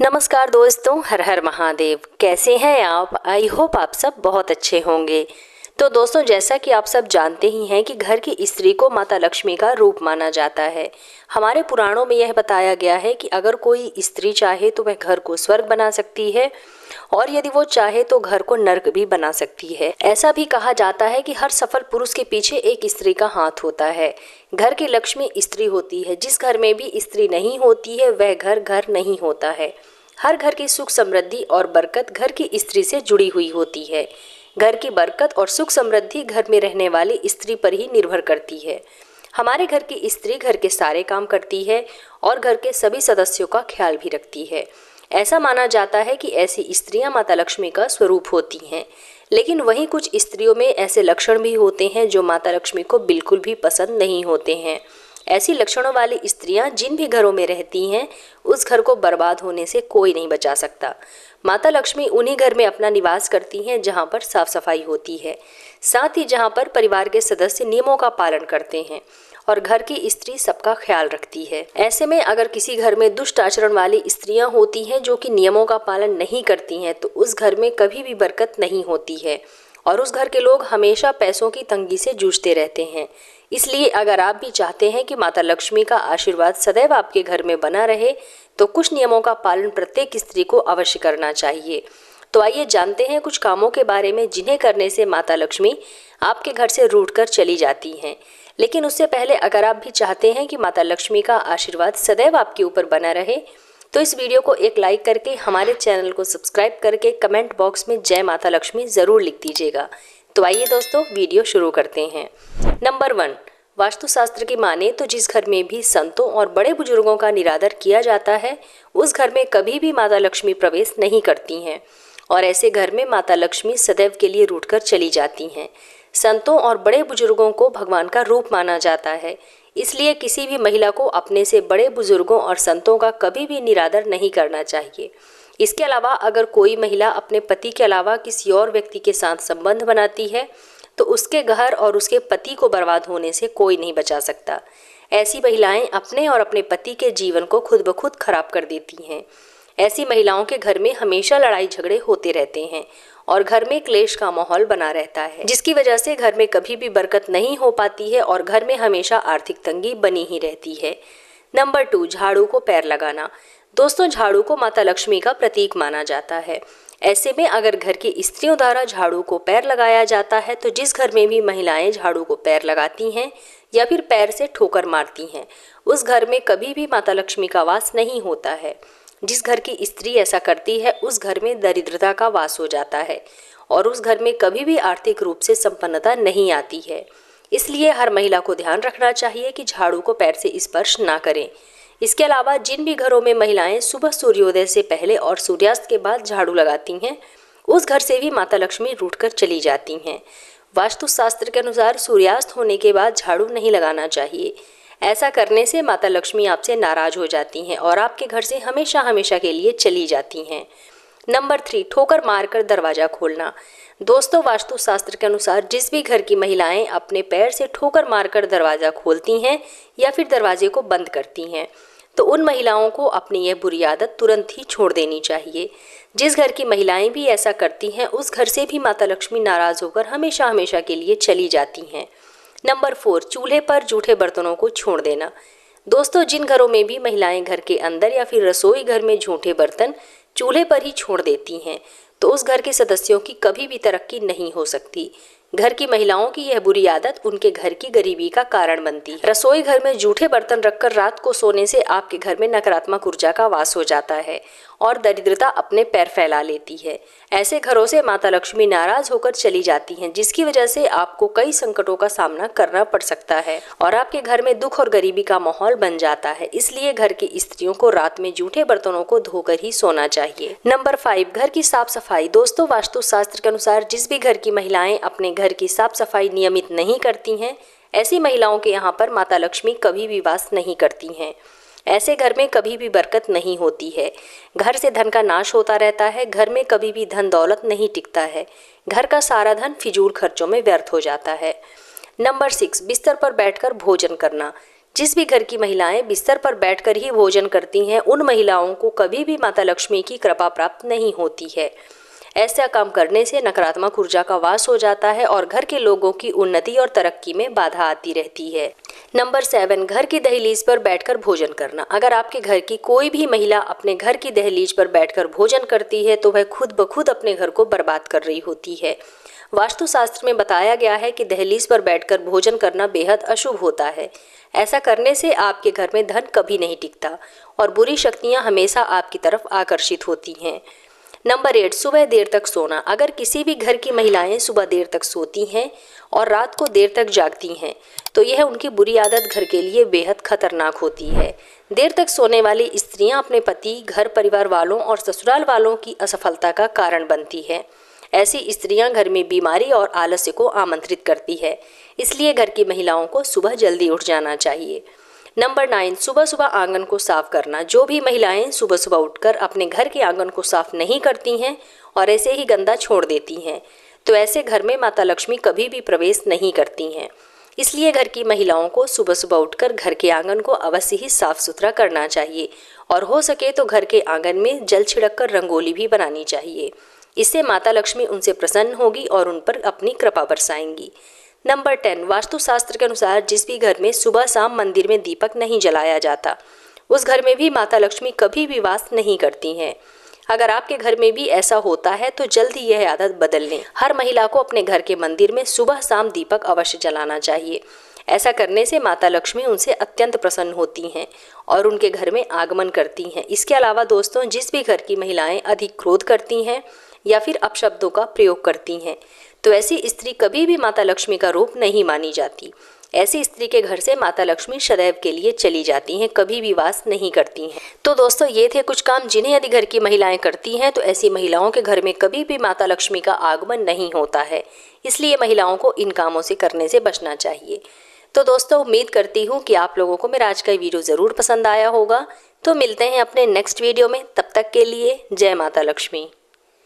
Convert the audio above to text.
नमस्कार दोस्तों, हर हर महादेव। कैसे हैं आप? आई होप आप सब बहुत अच्छे होंगे। तो दोस्तों, जैसा कि आप सब जानते ही हैं कि घर की स्त्री को माता लक्ष्मी का रूप माना जाता है। हमारे पुराणों में यह बताया गया है कि अगर कोई स्त्री चाहे तो वह घर को स्वर्ग बना सकती है और यदि वो चाहे तो घर को नर्क भी बना सकती है। ऐसा भी कहा जाता है कि हर सफल पुरुष के पीछे एक स्त्री का हाथ होता है। घर की लक्ष्मी स्त्री होती है। जिस घर में भी स्त्री नहीं होती है वह घर घर नहीं होता है। हर घर की सुख समृद्धि और बरकत घर की स्त्री से जुड़ी हुई होती है। घर की बरकत और सुख समृद्धि घर में रहने वाली स्त्री पर ही निर्भर करती है। हमारे घर की स्त्री घर के सारे काम करती है और घर के सभी सदस्यों का ख्याल भी रखती है। ऐसा माना जाता है कि ऐसी स्त्रियां माता लक्ष्मी का स्वरूप होती हैं। लेकिन वहीं कुछ स्त्रियों में ऐसे लक्षण भी होते हैं जो माता लक्ष्मी को बिल्कुल भी पसंद नहीं होते हैं। ऐसी लक्षणों वाली स्त्रियां जिन भी घरों में रहती हैं उस घर को बर्बाद होने से कोई नहीं बचा सकता। माता लक्ष्मी उन्हीं घर में अपना निवास करती हैं जहां पर साफ सफाई होती है, साथ ही जहां पर परिवार के सदस्य नियमों का पालन करते हैं और घर की स्त्री सबका ख्याल रखती है। ऐसे में अगर किसी घर में दुष्ट आचरण वाली स्त्रियां होती हैं जो कि नियमों का पालन नहीं करती हैं तो उस घर में कभी भी बरकत नहीं होती है और उस घर के लोग हमेशा पैसों की तंगी से जूझते रहते हैं। इसलिए अगर आप भी चाहते हैं कि माता लक्ष्मी का आशीर्वाद सदैव आपके घर में बना रहे तो कुछ नियमों का पालन प्रत्येक स्त्री को अवश्य करना चाहिए। तो आइए जानते हैं कुछ कामों के बारे में जिन्हें करने से माता लक्ष्मी आपके घर से रूठकर चली जाती हैं। लेकिन उससे पहले अगर आप भी चाहते हैं कि माता लक्ष्मी का आशीर्वाद सदैव आपके ऊपर बना रहे तो इस वीडियो को एक लाइक करके हमारे चैनल को सब्सक्राइब करके कमेंट बॉक्स में जय माता लक्ष्मी ज़रूर लिख दीजिएगा। तो आइए दोस्तों, वीडियो शुरू करते हैं। नंबर 1, वास्तुशास्त्र की माने तो जिस घर में भी संतों और बड़े बुजुर्गों का निरादर किया जाता है उस घर में कभी भी माता लक्ष्मी प्रवेश नहीं करती हैं और ऐसे घर में माता लक्ष्मी सदैव के लिए रूठकर चली जाती हैं। संतों और बड़े बुजुर्गों को भगवान का रूप माना जाता है, इसलिए किसी भी महिला को अपने से बड़े बुजुर्गों और संतों का कभी भी निरादर नहीं करना चाहिए। इसके अलावा अगर कोई महिला अपने पति के अलावा किसी और व्यक्ति के साथ संबंध बनाती है तो उसके घर और उसके पति को बर्बाद होने से कोई नहीं बचा सकता। ऐसी महिलाएं अपने और अपने पति के जीवन को खुद ब खुद खराब कर देती हैं। ऐसी महिलाओं के घर में हमेशा लड़ाई झगड़े होते रहते हैं और घर में क्लेश का माहौल बना रहता है, जिसकी वजह से घर में कभी भी बरकत नहीं हो पाती है और घर में हमेशा आर्थिक तंगी बनी ही रहती है। नंबर 2, झाड़ू को पैर लगाना। दोस्तों, झाड़ू को माता लक्ष्मी का प्रतीक माना जाता है। ऐसे में अगर घर की स्त्रियों द्वारा झाड़ू को पैर लगाया जाता है तो जिस घर में भी महिलाएं झाड़ू को पैर लगाती हैं या फिर पैर से ठोकर मारती हैं उस घर में कभी भी माता लक्ष्मी का वास नहीं होता है। जिस घर की स्त्री ऐसा करती है उस घर में दरिद्रता का वास हो जाता है और उस घर में कभी भी आर्थिक रूप से संपन्नता नहीं आती है। इसलिए हर महिला को ध्यान रखना चाहिए कि झाड़ू को पैर से स्पर्श ना करें। इसके अलावा जिन भी घरों में महिलाएं सुबह सूर्योदय से पहले और सूर्यास्त के बाद झाड़ू लगाती हैं उस घर से भी माता लक्ष्मी रूठकर चली जाती हैं। वास्तुशास्त्र के अनुसार सूर्यास्त होने के बाद झाड़ू नहीं लगाना चाहिए। ऐसा करने से माता लक्ष्मी आपसे नाराज हो जाती हैं और आपके घर से हमेशा हमेशा के लिए चली जाती हैं। नंबर 3, ठोकर मारकर दरवाजा खोलना। दोस्तों, वास्तुशास्त्र के अनुसार जिस भी घर की महिलाएं अपने पैर से ठोकर मारकर दरवाजा खोलती हैं या फिर दरवाजे को बंद करती हैं तो उन महिलाओं को अपनी यह बुरी आदत तुरंत ही छोड़ देनी चाहिए। जिस घर की महिलाएं भी ऐसा करती हैं उस घर से भी माता लक्ष्मी नाराज होकर हमेशा हमेशा के लिए चली जाती हैं। नंबर 4, चूल्हे पर जूठे बर्तनों को छोड़ देना। दोस्तों, जिन घरों में भी महिलाएं घर के अंदर या फिर रसोई घर में जूठे बर्तन चूल्हे पर ही छोड़ देती हैं तो उस घर के सदस्यों की कभी भी तरक्की नहीं हो सकती। घर की महिलाओं की यह बुरी आदत उनके घर की गरीबी का कारण बनती है। रसोई घर में जूठे बर्तन रखकर रात को सोने से आपके घर में नकारात्मक ऊर्जा का वास हो जाता है और दरिद्रता अपने पैर फैला लेती है। ऐसे घरों से माता लक्ष्मी नाराज होकर चली जाती हैं, जिसकी वजह से आपको कई संकटों का सामना करना पड़ सकता है और आपके घर में दुख और गरीबी का माहौल बन जाता है। इसलिए घर की स्त्रियों को रात में जूठे बर्तनों को धोकर ही सोना चाहिए। नंबर 5, घर की साफ सफाई। दोस्तों, वास्तुशास्त्र के अनुसार जिस भी घर की महिलाएं अपने घर की साफ सफाई नियमित नहीं करती हैं ऐसी महिलाओं के यहाँ पर माता लक्ष्मी कभी भी वास नहीं करती हैं। ऐसे घर में कभी भी बरकत नहीं होती है। घर से धन का नाश होता रहता है। घर में कभी भी धन दौलत नहीं टिकता है। घर का सारा धन फिजूल खर्चों में व्यर्थ हो जाता है। नंबर 6, बिस्तर पर बैठकर भोजन करना। जिस भी घर की महिलाएं बिस्तर पर बैठकर ही भोजन करती हैं, उन महिलाओं को कभी भी माता लक्ष्मी की कृपा प्राप्त नहीं होती है। ऐसा काम करने से नकारात्मक ऊर्जा का वास हो जाता है और घर के लोगों की उन्नति और तरक्की में बाधा आती रहती है। नंबर 7, घर की दहलीज पर बैठकर भोजन करना। अगर आपके घर की कोई भी महिला अपने घर की दहलीज पर बैठकर भोजन करती है तो वह खुद ब खुद अपने घर को बर्बाद कर रही होती है। वास्तुशास्त्र में बताया गया है कि दहलीज पर बैठकर भोजन करना बेहद अशुभ होता है। ऐसा करने से आपके घर में धन कभी नहीं टिकता और बुरी शक्तियां हमेशा आपकी तरफ आकर्षित होती हैं। नंबर 8, सुबह देर तक सोना। अगर किसी भी घर की महिलाएं सुबह देर तक सोती हैं और रात को देर तक जागती हैं तो यह उनकी बुरी आदत घर के लिए बेहद खतरनाक होती है। देर तक सोने वाली स्त्रियां अपने पति, घर परिवार वालों और ससुराल वालों की असफलता का कारण बनती है। ऐसी स्त्रियां घर में बीमारी और आलस्य को आमंत्रित करती है, इसलिए घर की महिलाओं को सुबह जल्दी उठ जाना चाहिए। नंबर 9, सुबह सुबह आंगन को साफ करना। जो भी महिलाएं सुबह सुबह उठकर अपने घर के आंगन को साफ नहीं करती हैं और ऐसे ही गंदा छोड़ देती हैं तो ऐसे घर में माता लक्ष्मी कभी भी प्रवेश नहीं करती हैं। इसलिए घर की महिलाओं को सुबह सुबह उठकर घर के आंगन को अवश्य ही साफ सुथरा करना चाहिए और हो सके तो घर के आंगन में जल छिड़क कर रंगोली भी बनानी चाहिए। इससे माता लक्ष्मी उनसे प्रसन्न होगी और उन पर अपनी कृपा बरसाएंगी। नंबर 10, वास्तुशास्त्र के अनुसार जिस भी घर में सुबह शाम मंदिर में दीपक नहीं जलाया जाता उस घर में भी माता लक्ष्मी कभी भी वास नहीं करती हैं। अगर आपके घर में भी ऐसा होता है तो जल्द ही यह आदत बदल लें। हर महिला को अपने घर के मंदिर में सुबह शाम दीपक अवश्य जलाना चाहिए। ऐसा करने से माता लक्ष्मी उनसे अत्यंत प्रसन्न होती हैं और उनके घर में आगमन करती हैं। इसके अलावा दोस्तों, जिस भी घर की महिलाएं अधिक क्रोध करती हैं या फिर अपशब्दों का प्रयोग करती हैं तो ऐसी स्त्री कभी भी माता लक्ष्मी का रूप नहीं मानी जाती। ऐसी स्त्री के घर से माता लक्ष्मी सदैव के लिए चली जाती हैं, कभी भी वास नहीं करती हैं। तो दोस्तों, ये थे कुछ काम जिन्हें यदि घर की महिलाएं करती हैं तो ऐसी महिलाओं के घर में कभी भी माता लक्ष्मी का आगमन नहीं होता है। इसलिए महिलाओं को इन कामों से करने से बचना चाहिए। तो दोस्तों, उम्मीद करती हूँ कि आप लोगों को मेरा आज का वीडियो ज़रूर पसंद आया होगा। तो मिलते हैं अपने नेक्स्ट वीडियो में, तब तक के लिए जय माता लक्ष्मी।